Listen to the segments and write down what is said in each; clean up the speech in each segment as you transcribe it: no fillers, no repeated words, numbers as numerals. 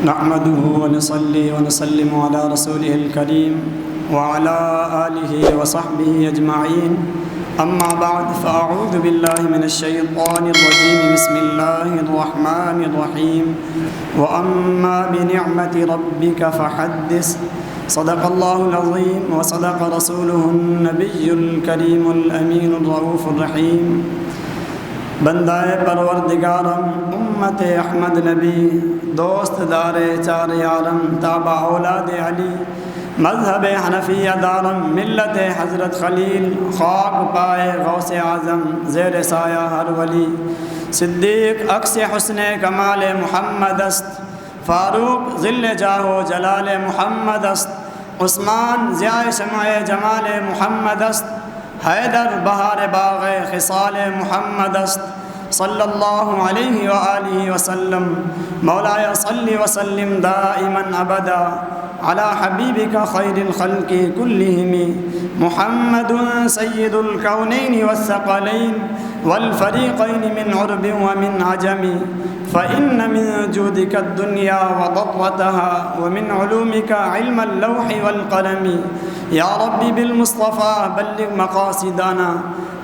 نحمده ونصلي ونسلم على رسوله الكريم وعلى آله وصحبه أجمعين أما بعد فأعوذ بالله من الشيطان الرجيم بسم الله الرحمن الرحيم وأما بنعمة ربك فحدث صدق الله العظيم وصدق رسوله النبي الكريم الأمين الرؤوف الرحيم بندائے پروردگارم امت احمد نبی دوست دار چار یارم تابع اولاد علی مذہب حنفیہ دارم ملت حضرت خلیل خاک پائے غوث اعظم زیر سایہ ہر ولی صدیق عکس حسن کمال محمد است فاروق ذل جاہ و جلال محمد است عثمان ضیاء شمع جمال محمد است حیدر بہار باغ خصال محمد است صلی اللہ علیہ وآلہ وسلم مولایا صلی وسلم دائما ابدا علی حبیبک خیر الخلق کلہم محمد سید الکونین والثقلین والفریقین من عرب ومن عجم فإن من جودك الدنيا وضرتها ومن علومك علم اللوح والقلم یا ربی بالمصطفى بلغ مقاصدنا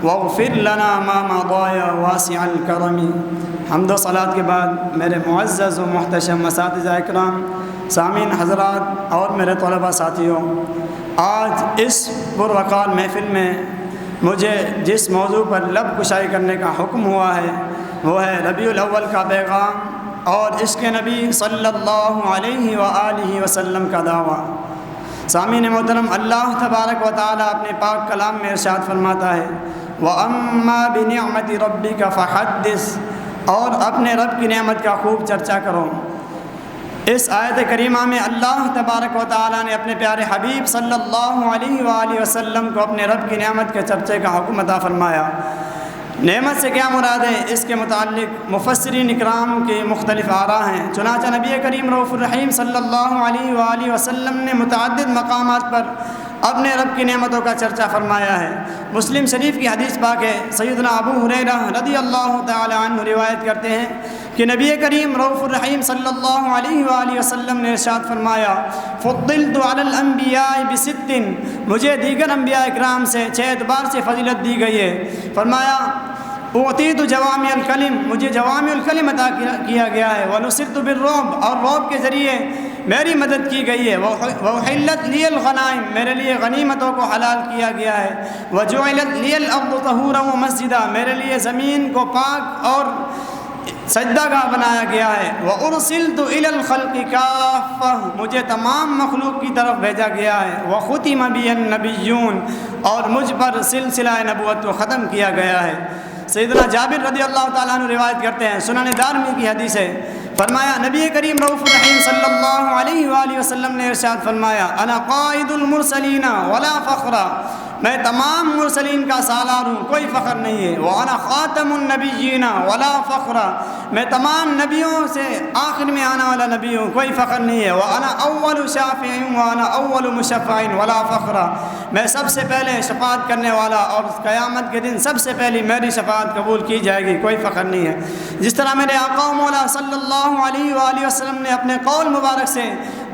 واغفر لنا ما مضى يا واسع الكرم۔ حمد و صلاۃ کے بعد میرے معزز و محتشم اساتذہ اکرام، سامعین حضرات اور میرے طلباء ساتھیوں، آج اس پروقار محفل میں مجھے جس موضوع پر لب کشائی کرنے کا حکم ہوا ہے وہ ہے ربیع الاول کا پیغام اور عشق نبی صلی اللہ علیہ وآلہ وسلم کا دعویٰ۔ سامعین محترم، اللہ تبارک و تعالیٰ اپنے پاک کلام میں ارشاد فرماتا ہے وَأَمَّا بِنِعْمَةِ رَبِّكَ فَحَدِّثْ، اور اپنے رب کی نعمت کا خوب چرچا کرو۔ اس آیت کریمہ میں اللہ تبارک و تعالیٰ نے اپنے پیارے حبیب صلی اللہ علیہ وآلہ وسلم کو اپنے رب کی نعمت کے چرچے کا حکم عطا فرمایا۔ نعمت سے کیا مراد ہے، اس کے متعلق مفسرین اکرام کے مختلف آراء ہیں۔ چنانچہ نبی کریم رؤوف الرحیم صلی اللہ علیہ وآلہ وسلم نے متعدد مقامات پر اپنے رب کی نعمتوں کا چرچا فرمایا ہے۔ مسلم شریف کی حدیث پاک ہے، سیدنا ابو ہریرہ رضی اللہ تعالی عنہ روایت کرتے ہیں کہ نبی کریم رؤوف الرحیم صلی اللہ علیہ وآلہ وسلم نے ارشاد فرمایا فضلت علی الانبیاء بست، مجھے دیگر انبیاء اکرام سے 6 اعتبار سے فضیلت دی گئی ہے۔ فرمایا اعطیت جوامع الکلم، مجھے جوامع الکلم عطا کیا گیا ہے، ونصرت بالرعب، اور رعب کے ذریعے میری مدد کی گئی ہے، وحلت لی الغنائم، میرے لیے غنیمتوں کو حلال کیا گیا ہے، وجعلت لی الارض طہورا ومسجدا، میرے لیے زمین کو پاک اور سجدہ گاہ بنایا گیا ہے، وارسلت الی الخلق کافہ، مجھے تمام مخلوق کی طرف بھیجا گیا ہے، وختم بی النبیون، اور مجھ پر سلسلہ نبوت کو ختم کیا گیا ہے۔ سیدنا جابر رضی اللہ تعالیٰ عنہ روایت کرتے ہیں، سنن دارمی کی حدیث ہے، فرمایا نبی کریم رؤوف الرحیم صلی اللہ علیہ وآلہ وسلم نے ارشاد فرمایا انا قائد المرسلین ولا فخر، میں تمام مرسلین کا سالار ہوں، کوئی فخر نہیں ہے، وانا خاتم النبیین ولا فخر، میں تمام نبیوں سے آخر میں آنے والا نبی ہوں، کوئی فخر نہیں ہے، وانا اول شافع وانا اول مشفع ولا فخر، میں سب سے پہلے شفاعت کرنے والا اور قیامت کے دن سب سے پہلی میری شفاعت قبول کی جائے گی، کوئی فخر نہیں ہے۔ جس طرح میرے آقا و مولا صلی اللہ علیہ وآلہ وسلم نے اپنے قول مبارک سے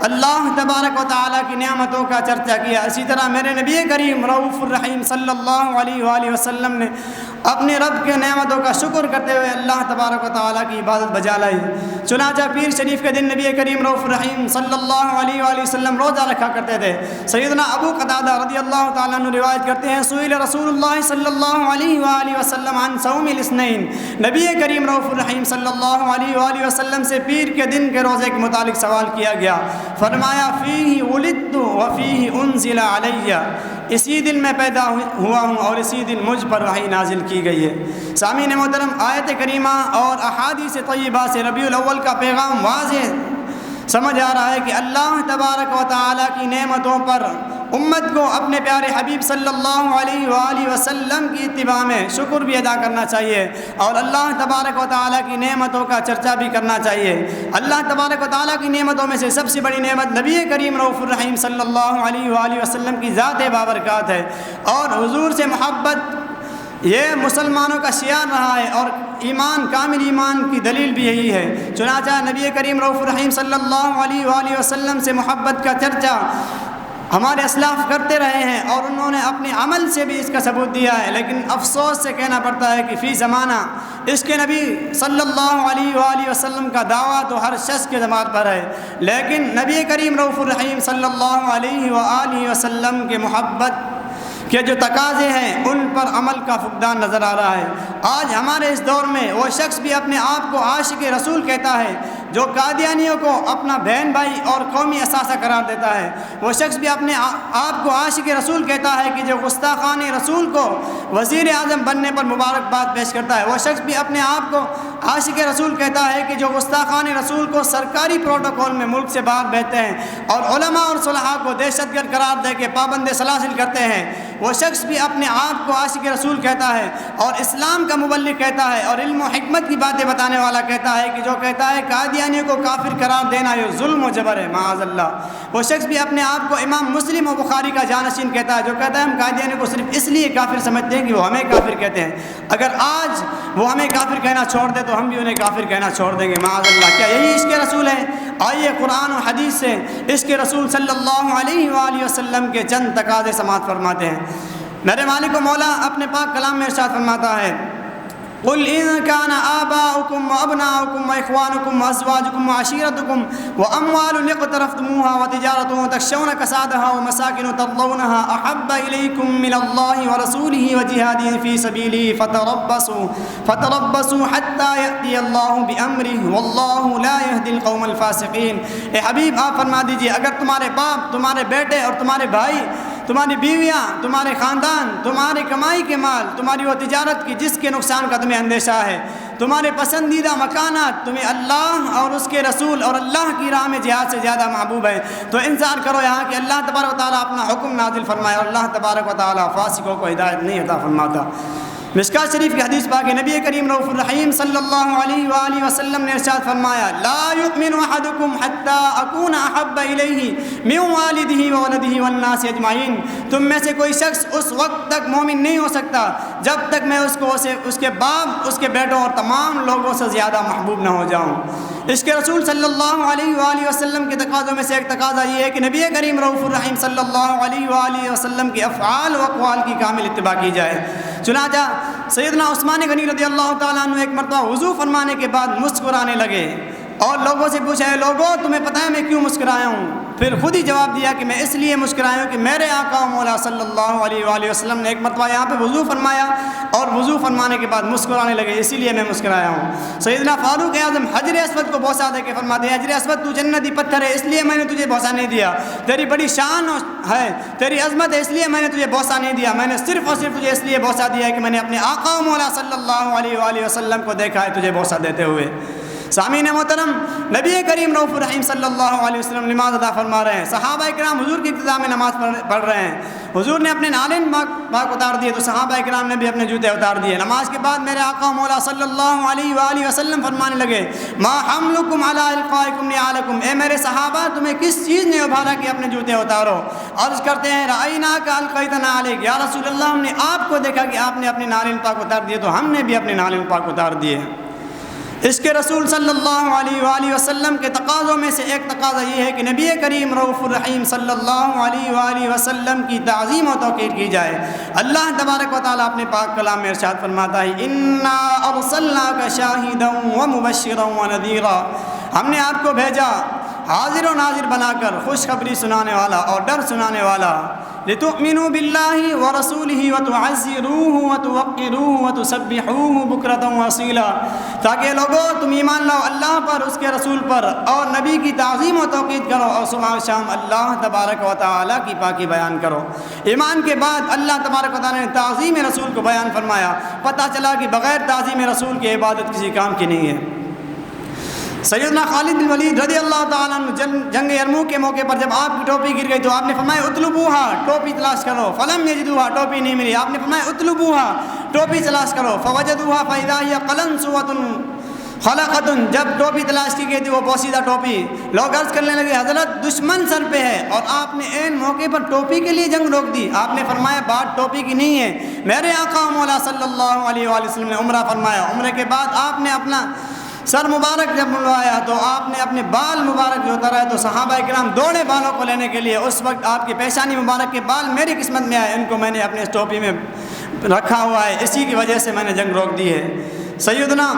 اللہ تبارک و تعالیٰ کی نعمتوں کا چرچا کیا، اسی طرح میرے نبی کریم رؤوف الرحیم صلی اللہ علیہ وآلہ وسلم نے اپنے رب کے نعمتوں کا شکر کرتے ہوئے اللہ تبارک و تعالیٰ کی عبادت بجا لائی۔ چنانچہ پیر شریف کے دن نبی کریم رؤوف الرحیم صلی اللہ علیہ وآلہ وسلم روزہ رکھا کرتے تھے۔ سیدنا ابو قتادہ رضی اللہ تعالیٰ عنہ روایت کرتے ہیں سئل رسول اللہ صلی اللہ علیہ وآلہ وسلم عن صوم الاثنین، نبی کریم رؤوف الرحیم صلی اللہ علیہ وآلہ وسلم سے پیر کے دن کے روزے کے متعلق سوال کیا گیا، فرمایا فیہ ولدت وفیہ انزل علی، اسی دن میں پیدا ہوا ہوں اور اسی دن مجھ پر وحی نازل کی گئی ہے۔ سامعین محترم، آیت کریمہ اور احادیث طیبہ سے ربیع الاول کا پیغام واضح سمجھ آ رہا ہے کہ اللہ تبارک و تعالیٰ کی نعمتوں پر امت کو اپنے پیارے حبیب صلی اللہ علیہ وآلہ وسلم کی اتباع میں شکر بھی ادا کرنا چاہیے اور اللہ تبارک و تعالیٰ کی نعمتوں کا چرچا بھی کرنا چاہیے۔ اللہ تبارک و تعالیٰ کی نعمتوں میں سے سب سے بڑی نعمت نبی کریم رؤوف الرحیم صلی اللہ علیہ وآلہ وسلم کی ذات بابرکات ہے، اور حضور سے محبت یہ مسلمانوں کا شعار رہا ہے، اور ایمان کامل ایمان کی دلیل بھی یہی ہے۔ چنانچہ نبی کریم رؤوف الرحیم صلی اللہ علیہ وآلہ وسلم سے محبت کا چرچا ہمارے اسلاف کرتے رہے ہیں اور انہوں نے اپنے عمل سے بھی اس کا ثبوت دیا ہے، لیکن افسوس سے کہنا پڑتا ہے کہ فی زمانہ اس کے نبی صلی اللہ علیہ وآلہ وسلم کا دعویٰ تو ہر شخص کے زبان پر ہے، لیکن نبی کریم رؤوف الرحیم صلی اللہ علیہ وآلہ وسلم کے محبت کہ جو تقاضے ہیں ان پر عمل کا فقدان نظر آ رہا ہے۔ آج ہمارے اس دور میں وہ شخص بھی اپنے آپ کو عاشق رسول کہتا ہے جو قادیانیوں کو اپنا بہن بھائی اور قومی اثاثہ قرار دیتا ہے، وہ شخص بھی اپنے آپ کو عاشق رسول کہتا ہے کہ جو گستاخان رسول کو وزیر اعظم بننے پر مبارکباد پیش کرتا ہے، وہ شخص بھی اپنے آپ کو عاشق رسول کہتا ہے کہ جو گستاخان رسول کو سرکاری پروٹوکول میں ملک سے باہر بھیجتے ہیں اور علماء اور صلحاء کو دہشت گرد قرار دے کے پابند سلاسل کرتے ہیں، وہ شخص بھی اپنے آپ کو عاشق رسول کہتا ہے اور اسلام کا مبلغ کہتا ہے اور علم و حکمت کی باتیں بتانے والا کہتا ہے کہ جو کہتا ہے قادیانی کو کافر قرار دینا یہ ظلم و جبر ہے معاذ اللہ۔ وہ شخص بھی اپنے آپ کو امام مسلم و بخاری کا جانشین کہتا ہے جو کہتا ہے ہم قادیانی کو صرف اس لیے کافر سمجھتے ہیں کہ وہ ہمیں کافر کہتے ہیں، اگر آج وہ ہمیں کافر کہنا چھوڑ دے تو ہم بھی انہیں کافر کہنا چھوڑ دیں گے معاذ اللہ۔ کیا یہی عشق رسول ہے؟ آئیے قرآن و حدیث سے عشق رسول صلی اللہ علیہ وآلہ وسلم کے چند تقاضے سماعت فرماتے ہیں۔ میرے مالک و مولا اپنے پاک کلام میں ارشاد فرماتا ہے قل إن كان آباؤكم وأبناؤكم وإخوانكم وأزواجكم وعشيرتكم وأموال اقترفتموها وتجارة تخشون كسادها ومساكن ترضونها أحب إليكم من الله ورسوله وجهاد في سبيله فتربصوا حتى يأتي الله بأمره والله لا يهدي القوم الفاسقين۔ اے حبیب آپ فرما دیجئے اگر تمہارے باپ، تمہارے بیٹے اور تمہارے بھائی، تمہاری بیویاں، تمہارے خاندان، تمہاری کمائی کے مال، تمہاری وہ تجارت کی جس کے نقصان کا تمہیں اندیشہ ہے، تمہارے پسندیدہ مکانات تمہیں اللہ اور اس کے رسول اور اللہ کی راہ میں جہاد سے زیادہ محبوب ہے، تو انتظار کرو یہاں کہ اللہ تبارک و تعالیٰ اپنا حکم نازل فرمائے، اور اللہ تبارک و تعالیٰ فاسقوں کو ہدایت نہیں عطا فرماتا۔ مشکوٰۃ شریف کی حدیث پاک ہے نبی کریم رؤوف الرحیم صلی اللہ علیہ وآلہ وسلم نے ارشاد فرمایا لا یؤمن احدکم حتی اکون احب الیہ من والدہ وولدہ والناس اجمعین، تم میں سے کوئی شخص اس وقت تک مومن نہیں ہو سکتا جب تک میں اس کے باپ، اس کے بیٹوں اور تمام لوگوں سے زیادہ محبوب نہ ہو جاؤں۔ اس کے رسول صلی اللہ علیہ وآلہ وسلم کے تقاضوں میں سے ایک تقاضا یہ ہے کہ نبی کریم رؤوف الرحیم صلی اللہ علیہ وآلہ وسلم کے افعال و اقوال کی کامل اتباع کی جائے۔ چنانچہ سیدنا عثمان غنی رضی اللہ تعالیٰ عنہ ایک مرتبہ وضو فرمانے کے بعد مسکرانے لگے اور لوگوں سے پوچھا ہے لوگوں تمہیں پتہ ہے میں کیوں مسکرایا ہوں؟ پھر خود ہی جواب دیا کہ میں اس لیے مسکرایا ہوں کہ میرے آقا و مولا صلی اللہ علیہ وآلہ وسلم نے ایک مرتبہ یہاں پہ وضو فرمایا اور وضو فرمانے کے بعد مسکرانے لگے، اسی لیے میں مسکرایا ہوں۔ سیدنا فاروق اعظم حجر اسود کو بوسہ دے کے فرماتے ہیں حجر اسود تو جنتی پتھر ہے اس لیے میں نے تجھے بوسہ نہیں دیا، تیری بڑی شان ہے، تیری عظمت ہے اس لیے میں نے تجھے بوسہ نہیں دیا، میں نے صرف اور صرف تجھے اس لیے بوسہ دیا ہے کہ میں نے اپنے آقا و مولا صلی اللہ علیہ وآلہ وسلم کو دیکھا ہے تجھے بوسہ دیتے ہوئے۔ سامعین محترم، نبی کریم رؤوف الرحیم صلی اللہ علیہ وسلم نماز ادا فرما رہے ہیں، صحابہ کرام حضور کی ابتداء میں نماز پڑھ رہے ہیں، حضور نے اپنے نالین پاک اتار دیے تو صحابہ کرام نے بھی اپنے جوتے اتار دیے۔ نماز کے بعد میرے آقا مولا صلی اللہ علیہ وآلہ وسلم فرمانے لگے ما حملکم علی القائکم نعالکم، اے میرے صحابہ تمہیں کس چیز نے ابھارا کہ اپنے جوتے اتارو؟ عرض کرتے ہیں رأیناک القیت نعالیک، یا رسول اللہ ہم نے آپ کو دیکھا کہ آپ نے اپنے نالین پاک اتار دیے تو ہم نے بھی اپنے نالین پاک اتار دیے۔ اس کے رسول صلی اللہ علیہ وآلہ وسلم کے تقاضوں میں سے ایک تقاضا یہ ہے کہ نبی کریم رؤوف الرحیم صلی اللہ علیہ وآلہ وسلم کی تعظیم و توقیر کی جائے۔ اللہ تبارک و تعالیٰ اپنے پاک کلام میں ارشاد فرماتا ہے انا ارسلناک شاہدا ومبشرا ونذیرا، ہم نے آپ کو بھیجا حاضر و ناظر بنا کر خوشخبری سنانے والا اور ڈر سنانے والا، لتؤمنوا باللہ ورسولہ وتعزروہ وتوقروہ وتسبحوہ بکرۃ واصیلا، تاکہ لوگوں تم ایمان لاؤ اللہ پر، اس کے رسول پر اور نبی کی تعظیم و توقیر کرو اور صبح و شام اللہ تبارک و تعالیٰ کی پاکی بیان کرو۔ ایمان کے بعد اللہ تبارک و تعالیٰ نے تعظیم رسول کو بیان فرمایا، پتہ چلا کہ بغیر تعظیم رسول کی عبادت کسی کام کی نہیں ہے۔ سیدنا خالد بن ولید رضی اللہ تعالیٰ عنہ جنگ یرموک کے موقع پر جب آپ کی ٹوپی گر گئی تو آپ نے فرمایا اطلبوہا، ٹوپی تلاش کرو، فلم یجدوہا، ٹوپی نہیں ملی، آپ نے فرمایا اطلبوہا، ٹوپی تلاش کرو، فوجدوہا فاذا ہی قلنسوۃ خلقتن، جب ٹوپی تلاش کی گئی تھی وہ پوشیدہ ٹوپی، لوگ عرض کرنے لگے حضرت دشمن سر پہ ہے اور آپ نے عین موقع پر ٹوپی کے لیے جنگ روک دی۔ آپ نے فرمایا بات ٹوپی کی نہیں ہے، میرے آقا مولا صلی اللہ علیہ وآلہ وسلم نے عمرہ فرمایا، عمرے کے بعد آپ نے اپنا سر مبارک جب منڈوایا تو آپ نے اپنے بال مبارک جو اترائے تو صحابہ کرام دوڑے بالوں کو لینے کے لیے۔ اس وقت آپ کی پیشانی مبارک کے بال میری قسمت میں آئے، ان کو میں نے اپنے اس ٹوپی میں رکھا ہوا ہے، اسی کی وجہ سے میں نے جنگ روک دی ہے۔ سیدنا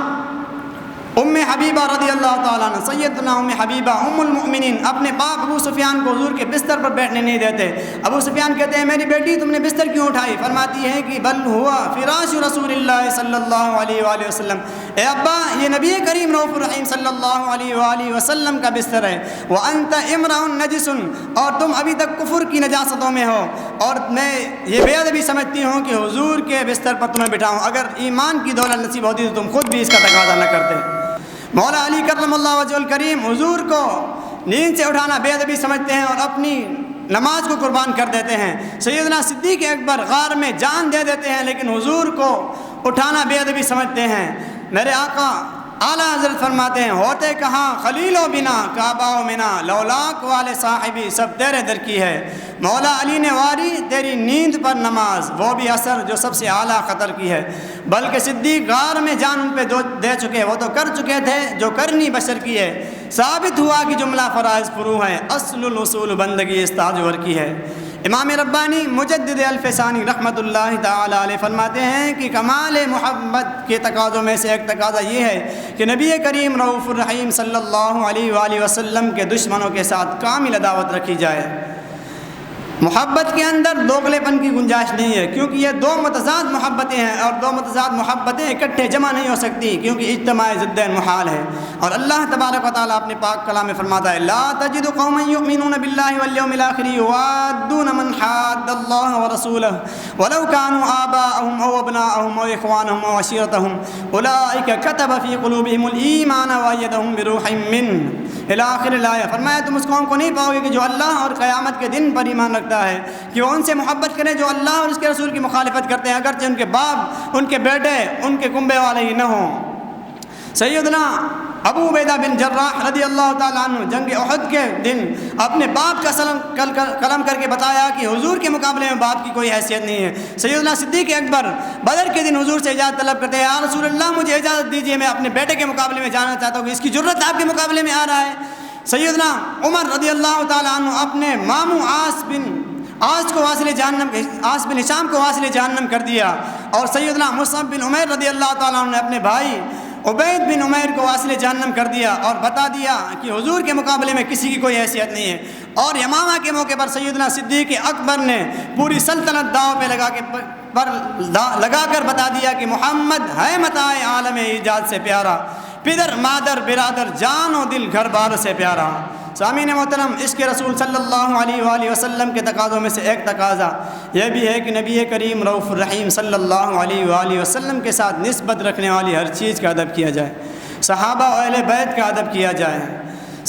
ام حبیبہ رضی اللہ تعالیٰ عنہ، سیدنا ام حبیبہ ام المؤمنین اپنے باپ ابو سفیان کو حضور کے بستر پر بیٹھنے نہیں دیتے۔ ابو سفیان کہتے ہیں میری بیٹی تم نے بستر کیوں اٹھائی؟ فرماتی ہے کہ بل ہوا فراش رسول اللہ صلی اللہ علیہ وآلہ وسلم، اے ابا یہ نبی کریم رؤوف الرحیم صلی اللہ علیہ وآلہ وسلم کا بستر ہے، وانت امرؤ نجس، اور تم ابھی تک کفر کی نجاستوں میں ہو، اور میں یہ بے ادبی سمجھتی ہوں کہ حضور کے بستر پر تمہیں بٹھاؤں، اگر ایمان کی دولت نصیب ہوتی تو تم خود بھی اس کا تقاضا نہ کرتے۔ مولا علی کرم اللہ وجہ الکریم حضور کو نیند سے اٹھانا بے ادبی سمجھتے ہیں اور اپنی نماز کو قربان کر دیتے ہیں۔ سیدنا صدیق اکبر غار میں جان دے دیتے ہیں لیکن حضور کو اٹھانا بے ادبی سمجھتے ہیں۔ میرے آقا اعلیٰ حضرت فرماتے ہیں ہوتے کہاں خلیل و بنا کعبہ و منا، لولاک والے صاحبی سب تیرے در کی ہے۔ مولا علی نے واری تیری نیند پر نماز، وہ بھی اثر جو سب سے اعلیٰ قدر کی ہے، بلکہ صدیق غار میں جان ان پہ دے چکے، وہ تو کر چکے تھے جو کرنی بشر کی ہے۔ ثابت ہوا کہ جملہ فرائض فرو ہے، اصل الاصول بندگی استاجور کی ہے۔ امام ربانی مجدد الفسانی رحمۃ اللہ تعالی علیہ فرماتے ہیں کہ کمال محبت کے تقاضوں میں سے ایک تقاضا یہ ہے کہ نبی کریم رؤوف الرحیم صلی اللہ علیہ وآلہ وسلم کے دشمنوں کے ساتھ کامل عداوت رکھی جائے۔ محبت کے اندر دوغلے پن کی گنجائش نہیں ہے، کیونکہ یہ دو متضاد محبتیں ہیں اور دو متضاد محبتیں اکٹھے جمع نہیں ہو سکتی، کیونکہ اجتماع ضدین محال ہے۔ اور اللہ تبارک و تعالیٰ اپنے پاک کلام میں فرماتا ہے لا تجد قوما یؤمنون باللہ والیوم الآخر یوادون من حاد اللہ ورسولہ ولو كانوا آباءهم او ابناءهم او اخوانهم او عشیرتهم اولئک کتب فی قلوبهم الایمان وایدهم بروح منہ الی آخر الآیہ۔ فرمایا تم اس قوم کو نہیں پاؤ گے کہ جو اللہ اور قیامت کے دن پر ایمان رکھتا ہے کہ وہ ان سے محبت کریں جو اللہ اور اس کے رسول کی مخالفت کرتے ہیں، اگرچہ ان کے باپ، ان کے بیٹے، ان کے کنبے والے ہی نہ ہوں۔ سیدنا ابو عبیدہ بن جراح رضی اللہ تعالیٰ عنہ جنگ احد کے دن اپنے باپ کا قلم کر کے بتایا کہ حضور کے مقابلے میں باپ کی کوئی حیثیت نہیں ہے۔ سیدنا صدیق اکبر بدر کے دن حضور سے اجازت طلب کرتے ہیں یا رسول اللہ مجھے اجازت دیجیے، میں اپنے بیٹے کے مقابلے میں جانا چاہتا ہوں کہ اس کی جرت آپ کے مقابلے میں آ رہا ہے۔ سیدنا عمر رضی اللہ تعالیٰ عنہ اپنے ماموں عاص بن ہشام کو واصل جہنم کر دیا، اور سیدنا مصعب بن عمیر رضی اللہ تعالیٰ عنہ نے اپنے بھائی عبید بن عمیر کو واصل جہنم کر دیا اور بتا دیا کہ حضور کے مقابلے میں کسی کی کوئی حیثیت نہیں ہے۔ اور یمامہ کے موقع پر سیدنا صدیق اکبر نے پوری سلطنت داؤ پہ لگا کر بتا دیا کہ محمد ہے متاع عالم ایجاد سے پیارا، پدر مادر برادر جان و دل گھر بار سے پیارا۔ سامعین محترم، اس کے رسول صلی اللہ علیہ وآلہ وسلم کے تقاضوں میں سے ایک تقاضا یہ بھی ہے کہ نبی کریم رؤوف الرحیم صلی اللہ علیہ وآلہ وسلم کے ساتھ نسبت رکھنے والی ہر چیز کا ادب کیا جائے، صحابہ و اہل بیت کا ادب کیا جائے۔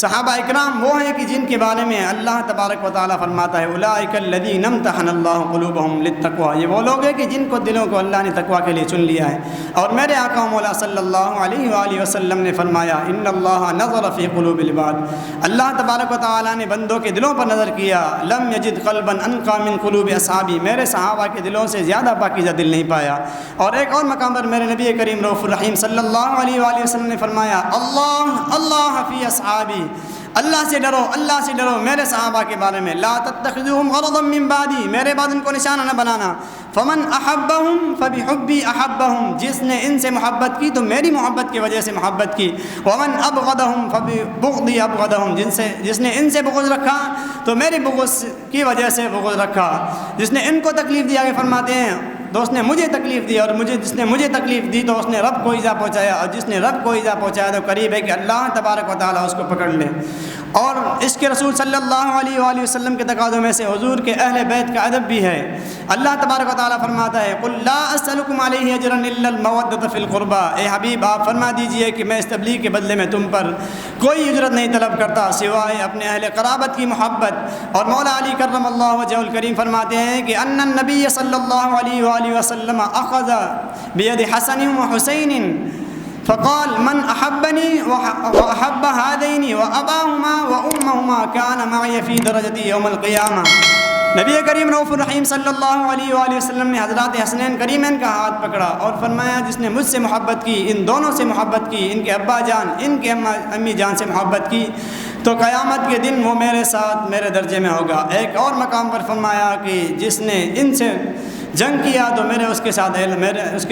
صحابہ اکرام وہ ہیں کہ جن کے بارے میں اللہ تبارک و تعالیٰ فرماتا ہے اولئک الذین امتحن اللہ قلوبہم للتقوی، یہ وہ لوگ ہیں کہ جن کو دلوں کو اللہ نے تقوی کے لیے چن لیا ہے۔ اور میرے آقا مولا صلی اللہ علیہ وآلہ وسلم نے فرمایا ان اللہ نظر فی قلوب العباد، اللہ تبارک و تعالیٰ نے بندوں کے دلوں پر نظر کیا، لم یجد قلبا انقی من قلوب اصحابی، میرے صحابہ کے دلوں سے زیادہ پاکیزہ دل نہیں پایا۔ اور ایک اور مقام پر میرے نبی کریم رؤوف الرحیم صلی اللہ علیہ وآلہ وسلم نے فرمایا اللہ اللہ فی اصحابی، اللہ سے ڈرو، اللہ سے ڈرو میرے صحابہ کے بارے میں، لا تتخذوہم غرضا من بعدی، میرے بعد ان کو نشانہ نہ بنانا، فمن احبہم فبحبی احبہم، جس نے ان سے محبت کی تو میری محبت کی وجہ سے محبت کی، ومن ابغضہم فببغضی ابغضہم، جس نے ان سے بغض رکھا تو میری بغض کی وجہ سے بغض رکھا، جس نے ان کو تکلیف دیا کہ فرماتے ہیں تو اس نے مجھے تکلیف دی، اور جس نے مجھے تکلیف دی تو اس نے رب کو ایذا پہنچایا، اور جس نے رب کو ایذا پہنچایا تو قریب ہے کہ اللہ تبارک و تعالیٰ اس کو پکڑ لے۔ اور اس کے رسول صلی اللہ علیہ وآلہ وسلم کے تقاضوں میں سے حضور کے اہل بیت کا ادب بھی ہے۔ اللہ تبارک و تعالیٰ فرماتا ہے قل لا اسألکم علیہ اجرا الا المودۃ فی القربى، اے حبیب آپ فرما دیجئے کہ میں اس تبلیغ کے بدلے میں تم پر کوئی اجرت نہیں طلب کرتا سوائے اپنے اہل قرابت کی محبت۔ اور مولا علی کرم اللہ وجہہ الکریم فرماتے ہیں کہ ان النبی صلی اللہ علیہ وآلہ وسلم اخذ بید حسن و حسین فقال من احبني واحب هذين واباهما وامهما كان معي في درجتي يوم القيامه۔ نبی کریم رؤوف الرحیم صلی اللہ علیہ وآلہ وسلم نے حضرات حسنین کریمین کا ہاتھ پکڑا اور فرمایا جس نے مجھ سے محبت کی، ان دونوں سے محبت کی، ان کے ابا جان ان کے امی جان سے محبت کی، تو قیامت کے دن وہ میرے ساتھ میرے درجے میں ہوگا۔ ایک اور مقام پر فرمایا کہ جس نے ان سے جنگ کیا تو میرے اس کے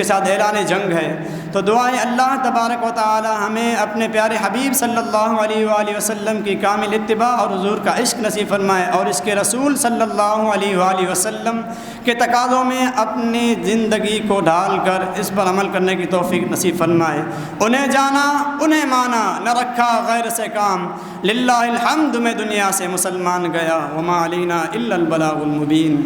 ساتھ اعلان جنگ ہے۔ تو دعائیں اللہ تبارک و تعالی ہمیں اپنے پیارے حبیب صلی اللہ علیہ وآلہ وسلم کی کامل اتباع اور حضور کا عشق نصیب فرمائے، اور اس کے رسول صلی اللہ علیہ وآلہ وسلم کے تقاضوں میں اپنی زندگی کو ڈھال کر اس پر عمل کرنے کی توفیق نصیب فرمائے۔ انہیں جانا انہیں مانا، نہ رکھا غیر سے کام، للہ الحمد میں دنیا سے مسلمان گیا، وما علینا الا البلاغ المبین۔